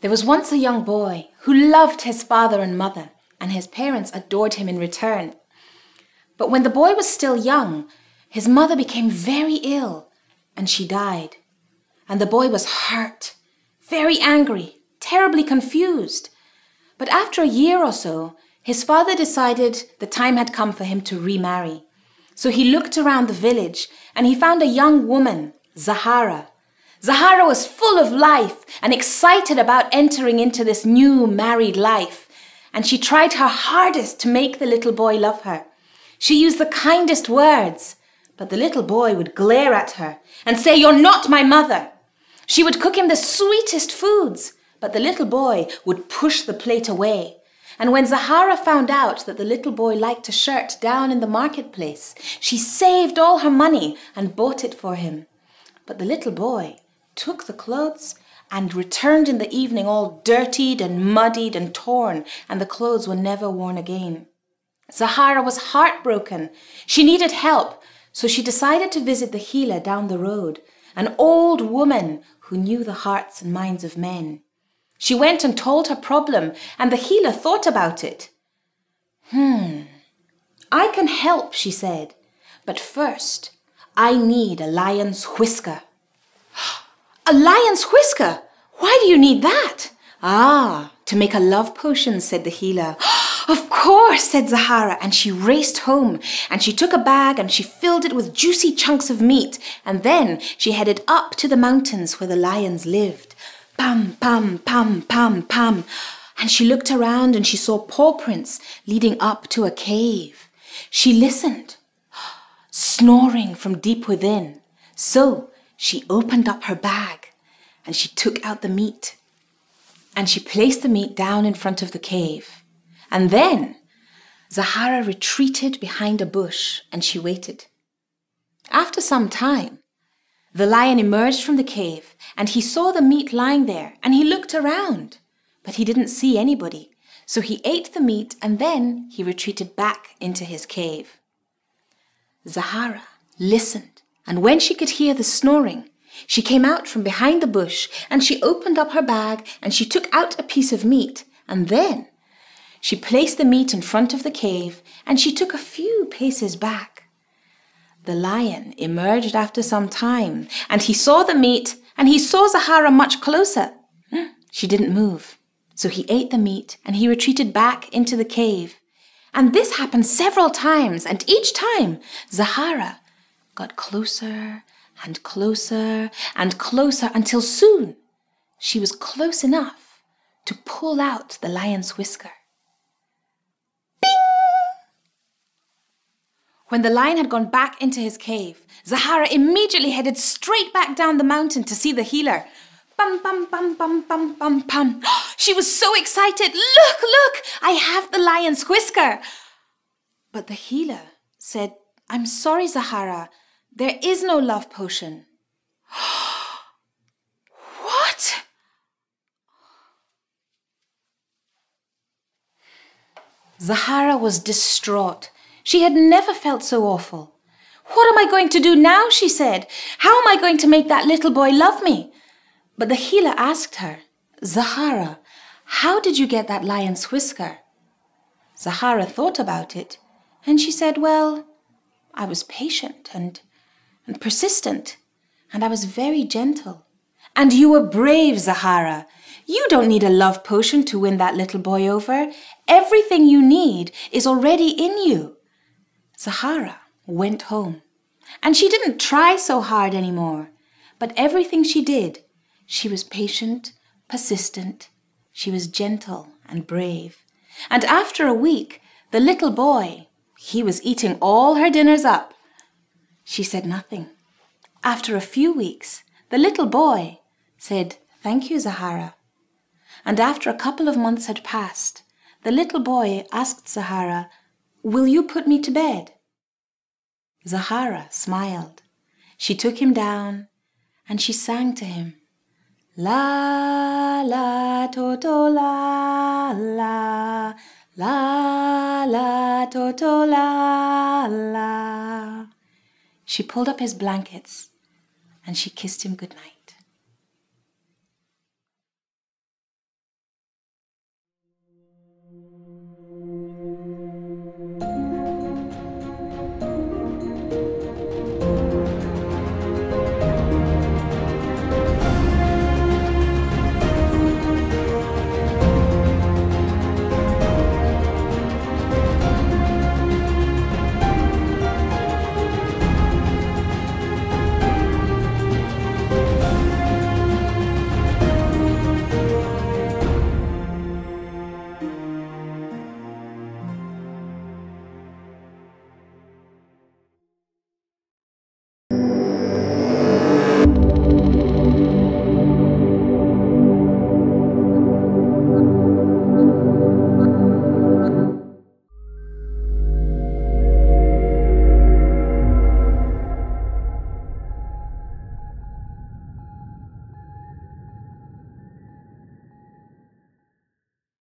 There was once a young boy who loved his father and mother, and his parents adored him in return. But when the boy was still young, his mother became very ill, and she died. And the boy was hurt, very angry, terribly confused. But after a year or so, his father decided the time had come for him to remarry. So he looked around the village, and he found a young woman, Zahara. Zahara was full of life and excited about entering into this new married life. And she tried her hardest to make the little boy love her. She used the kindest words, but the little boy would glare at her and say, "You're not my mother." She would cook him the sweetest foods, but the little boy would push the plate away. And when Zahara found out that the little boy liked a shirt down in the marketplace, she saved all her money and bought it for him. But the little boy took the clothes and returned in the evening all dirtied and muddied and torn, and the clothes were never worn again. Zahara was heartbroken. She needed help, so she decided to visit the healer down the road, an old woman who knew the hearts and minds of men. She went and told her problem, and the healer thought about it. I can help, she said, but first I need a lion's whisker. A lion's whisker? Why do you need that? To make a love potion, said the healer. Of course, said Zahara, and she raced home, and she took a bag and she filled it with juicy chunks of meat, and then she headed up to the mountains where the lions lived. Pam, pam, pam, pam, pam. And she looked around and she saw paw prints leading up to a cave. She listened, snoring from deep within. So she opened up her bag and she took out the meat. And she placed the meat down in front of the cave. And then Zahara retreated behind a bush and she waited. After some time, the lion emerged from the cave and he saw the meat lying there and he looked around, but he didn't see anybody. So he ate the meat and then he retreated back into his cave. Zahara listened, and when she could hear the snoring, she came out from behind the bush and she opened up her bag and she took out a piece of meat, and then she placed the meat in front of the cave and she took a few paces back. The lion emerged after some time and he saw the meat and he saw Zahara much closer. She didn't move, so he ate the meat and he retreated back into the cave. And this happened several times, and each time Zahara got closer and closer and closer until soon she was close enough to pull out the lion's whisker. Bing! When the lion had gone back into his cave, Zahara immediately headed straight back down the mountain to see the healer. Bum, bum, bum, bum, bum, bum, bum. She was so excited. Look, look, I have the lion's whisker. But the healer said, I'm sorry, Zahara, there is no love potion. What? Zahara was distraught. She had never felt so awful. What am I going to do now, she said. How am I going to make that little boy love me? But the healer asked her, Zahara, how did you get that lion's whisker? Zahara thought about it, and she said, well, I was patient and persistent, and I was very gentle. And you were brave, Zahara. You don't need a love potion to win that little boy over. Everything you need is already in you. Zahara went home, and she didn't try so hard anymore. But everything she did, she was patient, persistent. She was gentle and brave. And after a week, the little boy, he was eating all her dinners up. She said nothing. After a few weeks, the little boy said, thank you, Zahara. And after a couple of months had passed, the little boy asked Zahara, will you put me to bed? Zahara smiled. She took him down and she sang to him. La, la, toto, la, la, la, la, toto, la, la. She pulled up his blankets and she kissed him goodnight.